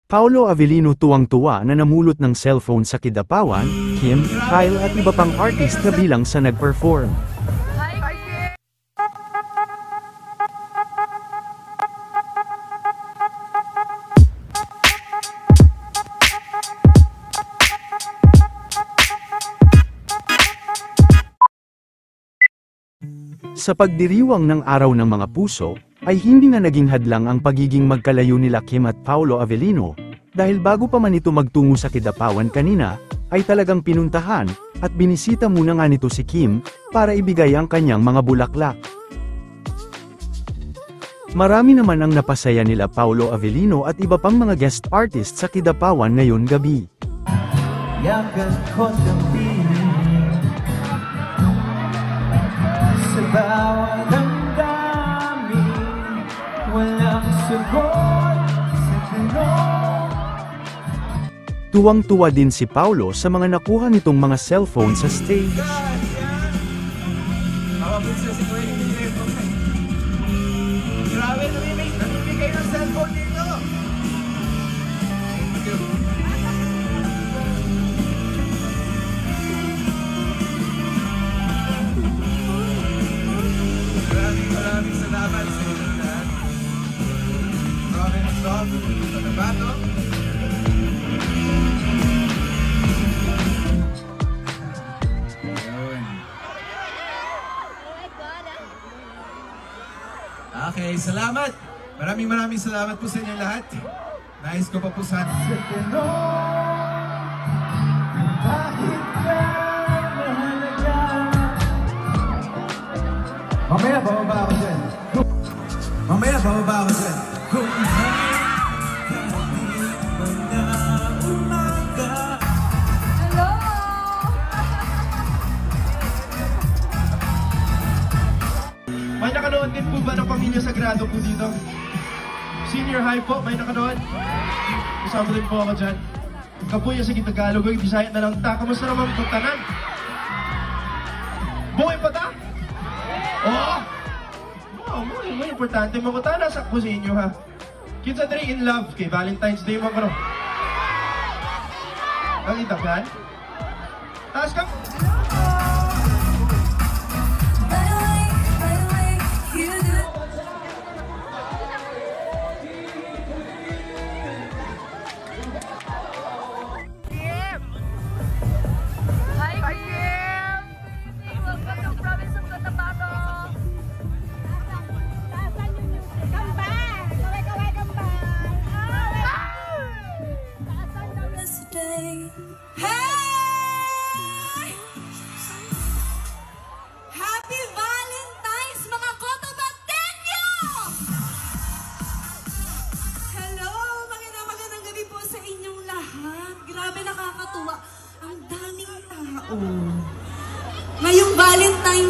Paolo Avellino tuwang-tuwa na namulot ng cellphone sa Kidapawan, Kim, Kyle at iba pang artist na bilang sa nag-perform. Sa pagdiriwang ng Araw ng Mga Puso, ay hindi na naging hadlang ang pagiging magkalayo nila Kim at Paolo Avellino, dahil bago pa man ito magtungo sa Kidapawan kanina, ay talagang pinuntahan, at binisita muna nga nito si Kim, para ibigay ang kanyang mga bulaklak. Marami naman ang napasaya nila Paolo Avellino at iba pang mga guest artist sa Kidapawan ngayon gabi. Yakan ko gabi sa bawat damdamin, walang sagot sa tanong. Tuwang-tuwa din si Paolo sa mga nakuha nitong mga cellphone sa stage. Grabe, namimigay ng cellphone dito. Maraming salamat sa inyo lahat. Maraming stop sa tabato. Okay, salamat. Maraming salamat po sa inyo lahat. Nais ko pa po sana. Mamaya, bababa ako dyan. Mamaya, bababa ako dyan. Hello! May nakanood din po ba ng Pamilya Sagrado po dito? Senior high po, may nakanood? Kasama din po ako dyan. Kapuya sa Tagalog, Bisaya na lang ta. Kamusta naman po tanan? Buhay pa ta? Oo! Oo, muy importante. Makutana sa ako sa inyo ha. Kinsa diri in love kay Valentine's Day mo karon. Ang itakan? Taas ka? Happy Valentine's, mga Cotabateño! Hello, magandang gabi po sa inyong lahat. Grabe, nakakatuwa. Ang daming tao. Ngayong Valentine's